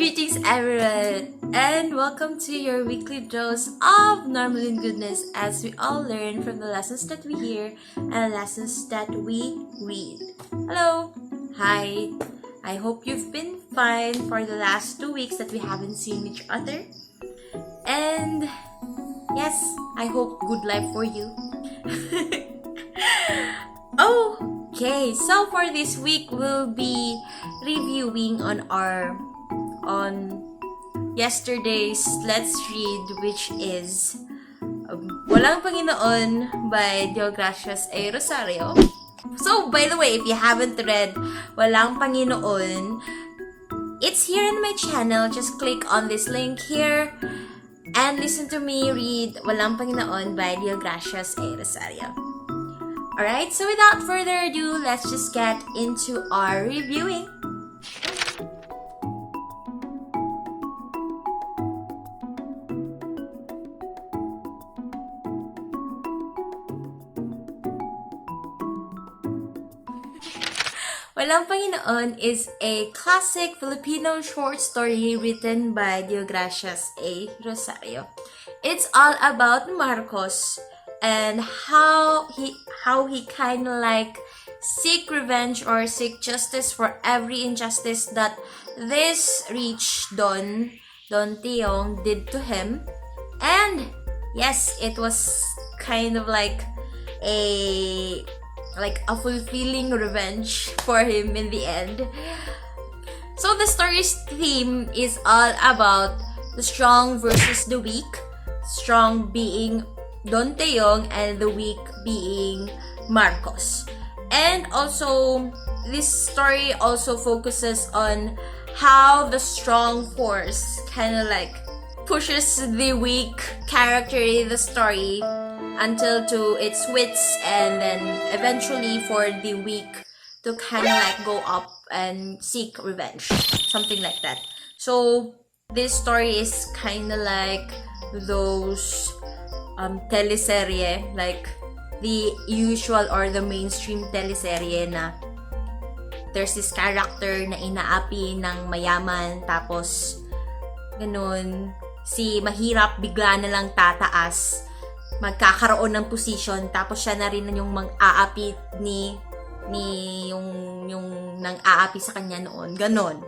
Greetings everyone, and welcome to your weekly dose of Normalynne goodness as we all learn from the lessons that we hear and the lessons that we read. Hello! Hi! I hope you've been fine for the last 2 weeks that we haven't seen each other. And yes, I hope good life for you. Okay, so for this week, we'll be reviewing on yesterday's Let's Read, which is Walang Panginoon by Deogracias A. Rosario. So, by the way, if you haven't read Walang Panginoon, it's here in my channel. Just click on this link here and listen to me read Walang Panginoon by Deogracias A. Rosario. Alright, so without further ado, let's just get into our reviewing. Walang Panginoon is a classic Filipino short story written by Deogracias A. Rosario. It's all about Marcos and how he kind of like seek revenge or seek justice for every injustice that this rich Don Tiong did to him. And yes, it was kind of like a fulfilling revenge for him in the end. So the story's theme is all about the strong versus the weak. Strong being Don Tiong and the weak being Marcos. And also, this story also focuses on how the strong force kind of like pushes the weak character in the story until to its wits, and then eventually for the weak to kind of like go up and seek revenge, something like that. So this story is kind of like those teleserye, like the usual or the mainstream teleserye na there's this character na inaapi ng mayaman, tapos ganun, si mahirap bigla na lang tataas, magkakaroon ng position, tapos siya na rin yung mang-aapi ni yung nang-aapi sa kanya noon, ganon.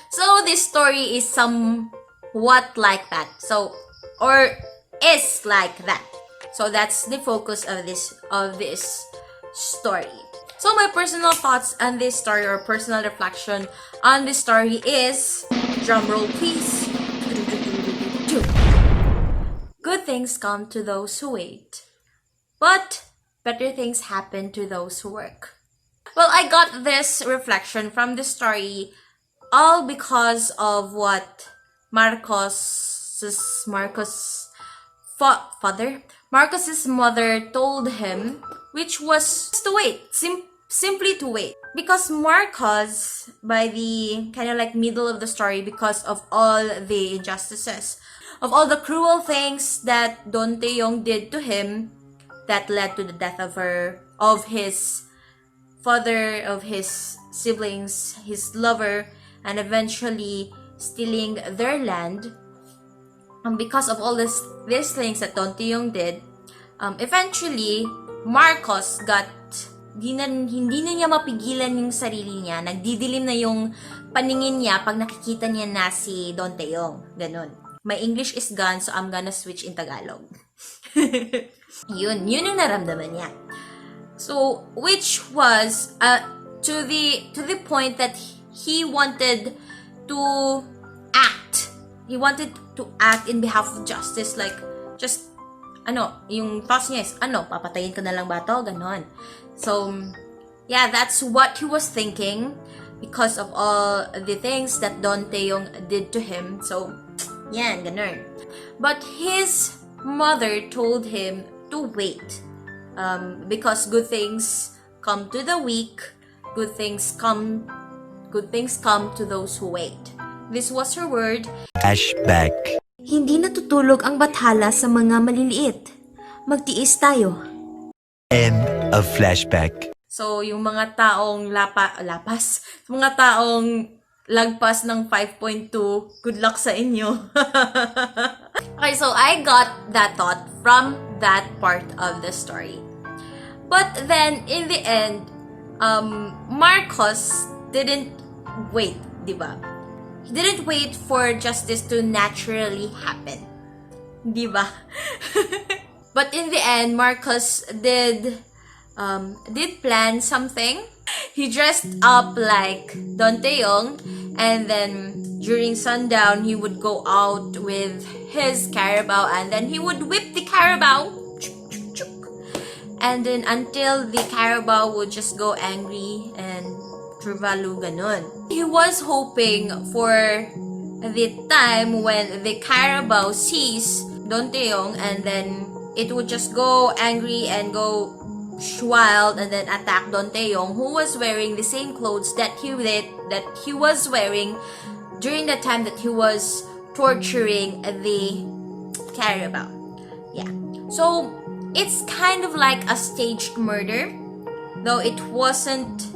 So this story is somewhat like that, so or is like that. So that's the focus of this story. So my personal thoughts on this story, or personal reflection on this story, is, drumroll please, good things come to those who wait, but better things happen to those who work. Well, I got this reflection from the story all because of what Marcos's mother told him, which was to wait, simply to wait. Because Marcos, by the kind of like middle of the story, because of all the injustices, of all the cruel things that Don Tiong did to him, that led to the death of his father, of his siblings, his lover, and eventually stealing their land. Because of all these things that Don Tiong did, eventually Marcos hindi na niya mapigilan yung sarili niya. Nagdidilim na yung paningin niya pag nakikita niya na si Don Tiong. Ganun. My English is gone, so I'm gonna switch in Tagalog. Yun yung naramdaman niya. So, which was to the point that he wanted to act. He wanted to act in behalf of justice, like just yung thoughts niya is papatayin ka na lang ba to? Ganon. So, yeah, that's what he was thinking because of all the things that Don Tiong did to him. So, yan, ganon. But his mother told him to wait, because good things come to the weak, good things come to those who wait. This was her word. Flashback. Hindi natutulog ang bathala sa mga maliliit. Magtiis tayo. End of flashback. So, yung mga taong lapas, mga taong lagpas ng 5.2, good luck sa inyo. Okay, so I got that thought from that part of the story. But then, in the end, Marcos didn't wait, diba? He didn't wait for justice to naturally happen. Diba? But in the end, Marcos did plan something. He dressed up like Don Taeyong, and then during sundown, he would go out with his Carabao, and then he would whip the Carabao. And then until the Carabao would just go angry and truvalo ganon. He was hoping for the time when the Carabao sees Don Taeyong, and then it would just go angry and go wild and then attack Don Taeyong, who was wearing the same clothes that he was wearing during the time that he was torturing the Carabao. Yeah. So it's kind of like a staged murder, though it wasn't.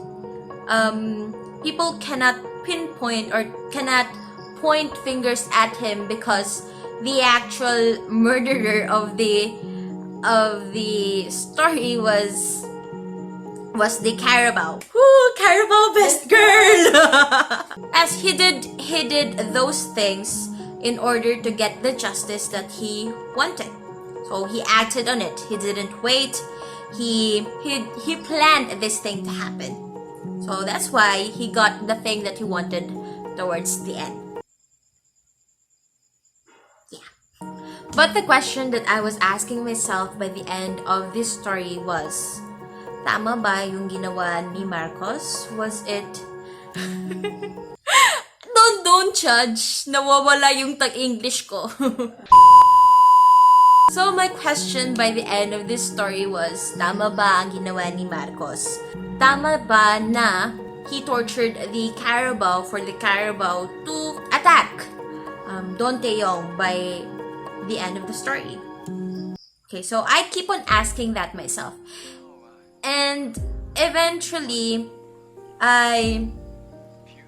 People cannot pinpoint or cannot point fingers at him because the actual murderer of the story was the Carabao. Woo, Carabao best girl. As he did those things in order to get the justice that he wanted. So he acted on it. He didn't wait. He planned this thing to happen. So that's why he got the thing that he wanted towards the end. But the question that I was asking myself by the end of this story was, tama ba yung ginawa ni Marcos? Was it... don't judge. Nawawala yung tag-English ko. So my question by the end of this story was, tama ba ang ginawa ni Marcos? Tama ba na he tortured the Carabao for the Carabao to attack Don Taeyong by the end of the story? Okay, so I keep on asking that myself. And eventually, I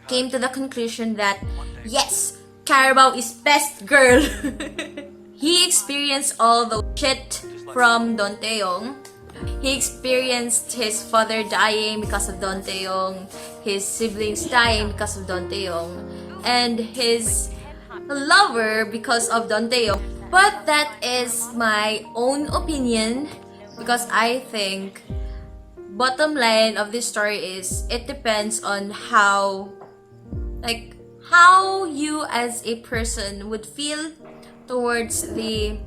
came to the conclusion that, yes, Carabao is best girl. He experienced all the shit from Don Taeyong. He experienced his father dying because of Don Taeyong, his siblings dying because of Don Taeyong, and his lover because of Don Taeyong. But that is my own opinion because I think bottom line of this story is it depends on how you as a person would feel towards the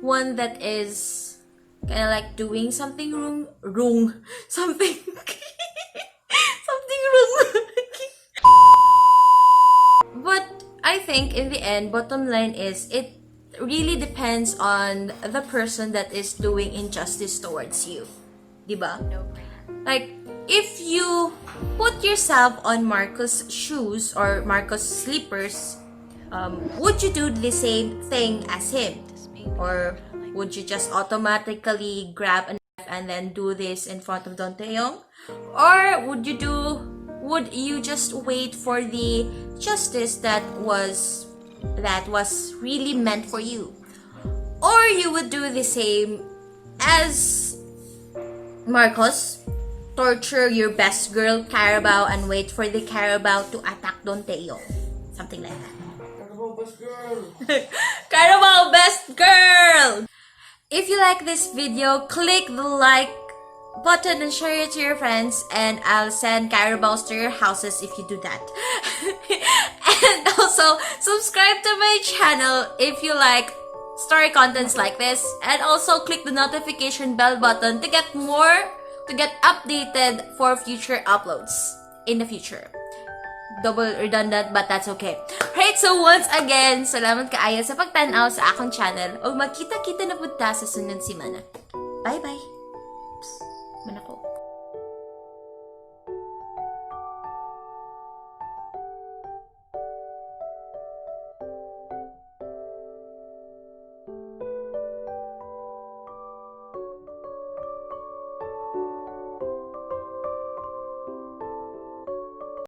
one that is kind of like doing something wrong, something wrong. But I think in the end, bottom line is it really depends on the person that is doing injustice towards you, diba? Like, if you put yourself on Marcos' shoes or Marcos' slippers, would you do the same thing as him? Or would you just automatically grab a knife and then do this in front of Don Taeyong? Or would you just wait for the justice that was really meant for you? Or you would do the same as Marcos, torture your best girl Carabao and wait for the Carabao to attack Don Taeyong. Something like that. Carabao best girl! Carabao best girl! If you like this video, click the like button and share it to your friends, and I'll send Carabaos to your houses if you do that. And also, subscribe to my channel if you like story contents like this, and also click the notification bell button to get updated for future uploads in the future. Double redundant, but that's okay. Right, so once again, salamat kaayo sa pagtanaw sa akong channel. O magkita-kita na punta sa sunod simana. Bye-bye! Manako.